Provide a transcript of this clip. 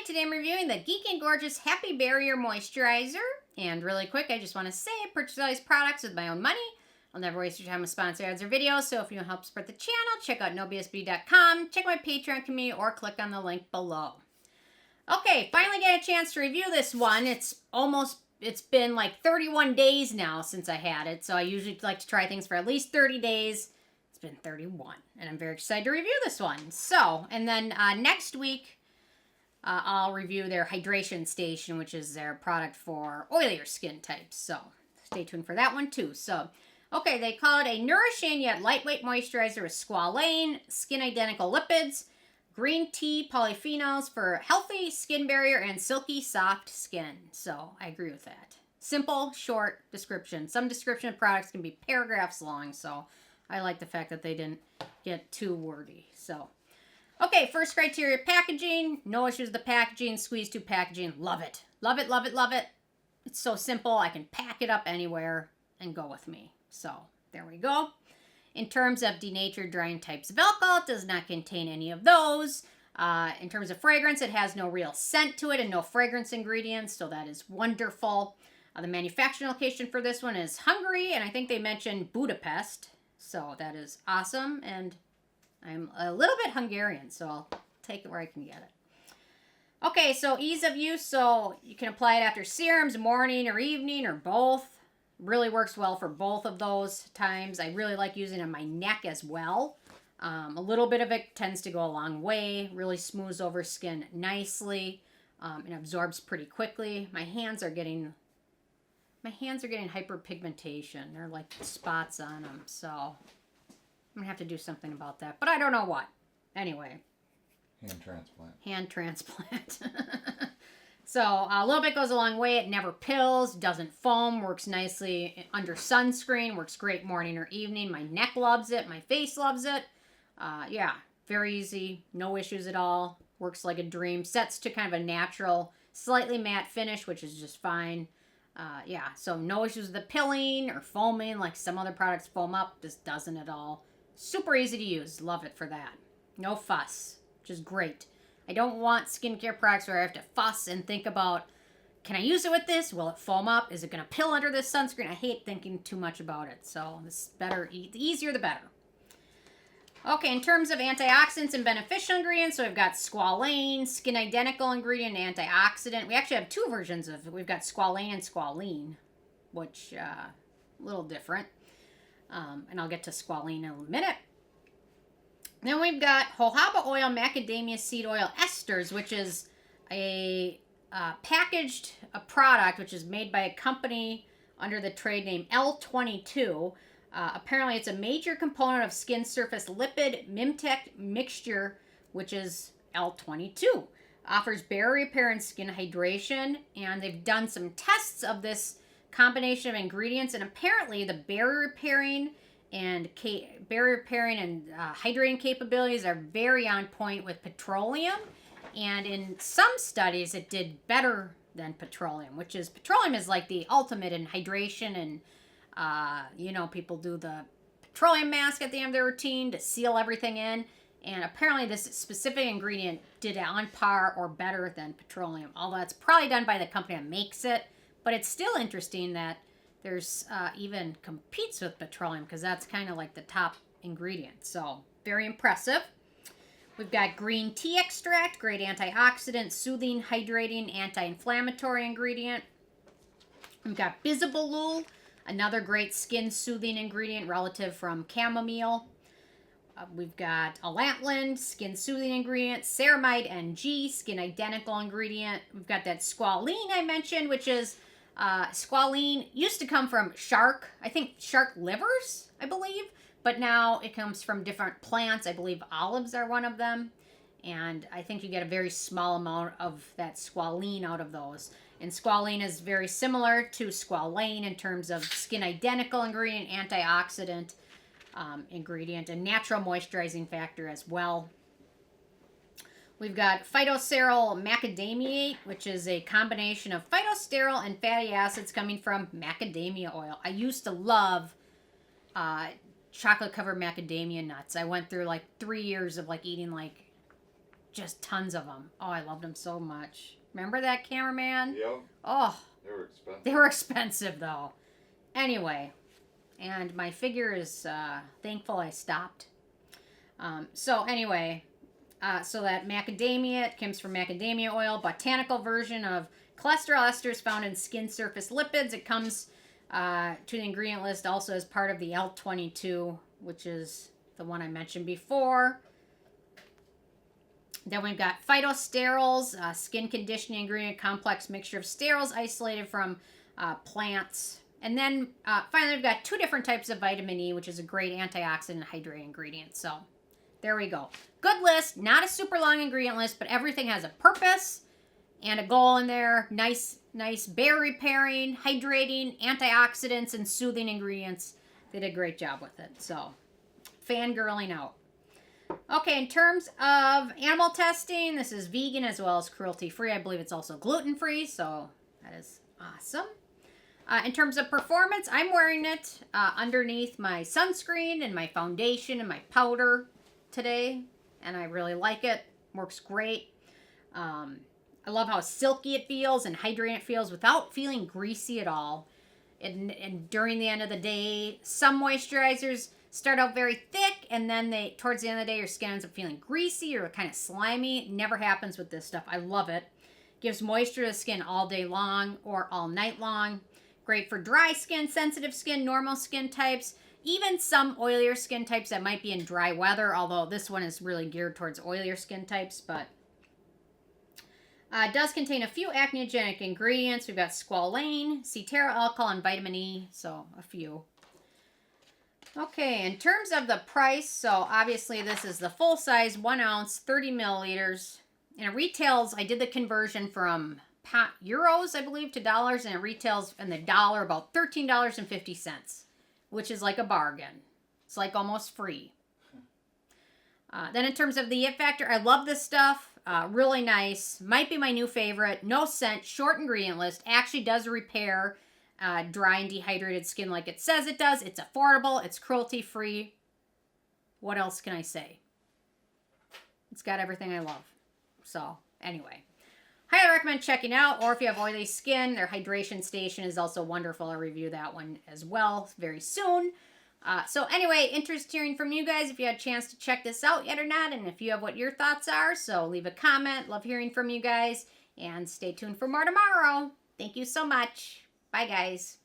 Today I'm reviewing the Geek and Gorgeous Happy Barrier Moisturizer. And really quick, I just want to say I purchased all these products with my own money. I'll never waste your time with sponsored ads or videos, so if you want to help support the channel, check out nobsb.com, check my Patreon community, or click on the link below. Okay, finally get a chance to review this one. It's been like 31 days now since I had it, so I usually like to try things for at least 30 days. It's been 31, and I'm very excited to review this one. So, and then next week, I'll review their Hydration Station, which is their product for oilier skin types. So, stay tuned for that one too. So, okay, they call it a nourishing yet lightweight moisturizer with squalane, skin-identical lipids, green tea polyphenols for healthy skin barrier and silky soft skin. So, I agree with that. Simple, short description. Some description of products can be paragraphs long, so I like the fact that they didn't get too wordy. So, okay, first criteria, packaging. No issues with the packaging. Squeeze tube packaging. Love it. Love it, love it, love it. It's so simple. I can pack it up anywhere and go with me. So, there we go. In terms of denatured drying types of alcohol, it does not contain any of those. In terms of fragrance, it has no real scent to it and no fragrance ingredients, so that is wonderful. The manufacturing location for this one is Hungary, and I think they mentioned Budapest. So, that is awesome, and I'm a little bit Hungarian, so I'll take it where I can get it. Okay, so ease of use, so you can apply it after serums, morning or evening, or both. Really works well for both of those times. I really like using it on my neck as well. A little bit of it tends to go a long way. Really smooths over skin nicely and absorbs pretty quickly. My hands are getting hyperpigmentation. They're like spots on them, so I'm going to have to do something about that. But I don't know what. Anyway. Hand transplant. So a little bit goes a long way. It never pills, doesn't foam, works nicely under sunscreen, works great morning or evening. My neck loves it. My face loves it. Yeah, very easy. No issues at all. Works like a dream. Sets to kind of a natural, slightly matte finish, which is just fine. Yeah, so no issues with the pilling or foaming like some other products foam up. This doesn't at all. Super easy to use. Love it for that. No fuss, which is great. I don't want skincare products where I have to fuss and think about, can I use it with this? Will it foam up? Is it going to pill under this sunscreen? I hate thinking too much about it. So this is better. The easier, the better. Okay, in terms of antioxidants and beneficial ingredients, so we've got squalane, skin identical ingredient, antioxidant. We actually have two versions of it. We've got squalane and squalene, which a little different. And I'll get to squalene in a minute. Then we've got jojoba oil, macadamia seed oil, esters, which is a packaged product which is made by a company under the trade name L22. Apparently, it's a major component of skin surface lipid Mimtech mixture, which is L22. Offers barrier repair and skin hydration, and they've done some tests of this combination of ingredients, and apparently the barrier repairing and hydrating capabilities are very on point with petroleum, and in some studies it did better than petroleum, petroleum is like the ultimate in hydration, and people do the petroleum mask at the end of their routine to seal everything in, and apparently this specific ingredient did it on par or better than petroleum, although it's probably done by the company that makes it, but it's still interesting that there's even competes with petroleum, because that's kind of like the top ingredient. So, very impressive. We've got green tea extract, great antioxidant, soothing, hydrating, anti-inflammatory ingredient. We've got Bisabolol, another great skin soothing ingredient relative from chamomile. We've got Allantoin, skin soothing ingredient, Ceramide NG, skin identical ingredient. We've got that squalene I mentioned, which is squalene used to come from shark livers, I believe, but now it comes from different plants. I believe olives are one of them, and I think you get a very small amount of that squalene out of those. And squalene is very similar to squalane in terms of skin identical ingredient, antioxidant ingredient, and natural moisturizing factor as well. We've got Phytosteryl Macadamiate, which is a combination of phytosterol and fatty acids coming from macadamia oil. I used to love chocolate-covered macadamia nuts. I went through like 3 years of like eating like just tons of them. Oh, I loved them so much. Remember that, cameraman? Yep. Oh. They were expensive. They were expensive, though. Anyway, and my figure is thankful I stopped. So anyway, so that Macadamiate comes from macadamia oil, botanical version of cholesterol esters found in skin surface lipids. It comes to the ingredient list also as part of the L22, which is the one I mentioned before. Then we've got Phytosterols, skin conditioning ingredient, complex mixture of sterols isolated from plants. And then finally, we've got 2 different types of vitamin E, which is a great antioxidant and hydrating ingredient. So there we go. Good list. Not a super long ingredient list, but everything has a purpose and a goal in there. Nice barrier repairing, hydrating, antioxidants, and soothing ingredients. They did a great job with it. So fangirling out. Okay, in terms of animal testing, this is vegan as well as cruelty-free. I believe it's also gluten-free, so that is awesome. In terms of performance, I'm wearing it underneath my sunscreen and my foundation and my powder today, and I really like it. Works great. I love how silky it feels and hydrating it feels without feeling greasy at all. And during the end of the day, some moisturizers start out very thick, and then towards the end of the day, your skin ends up feeling greasy or kind of slimy. It never happens with this stuff. I love it. Gives moisture to the skin all day long or all night long. Great for dry skin, sensitive skin, normal skin types, even some oilier skin types that might be in dry weather, although this one is really geared towards oilier skin types, but it does contain a few acneogenic ingredients. We've got squalane, cetearyl alcohol, and vitamin E, so a few. Okay, in terms of the price, so obviously this is the full size, 1 ounce, 30 milliliters. And it retails, I did the conversion from euros, I believe, to dollars, and it retails in the dollar about $13.50, which is like a bargain. It's like almost free. Then in terms of the it factor, I love this stuff. Really nice. Might be my new favorite. No scent, short ingredient list. Actually does repair dry and dehydrated skin like it says it does. It's affordable. It's cruelty-free. What else can I say? It's got everything I love. So, anyway. Highly recommend checking out. Or if you have oily skin, their hydration station is also wonderful. I'll review that one as well very soon. So anyway, interested hearing from you guys if you had a chance to check this out yet or not, and if you have what your thoughts are. So leave a comment. Love hearing from you guys. And stay tuned for more tomorrow. Thank you so much. Bye, guys.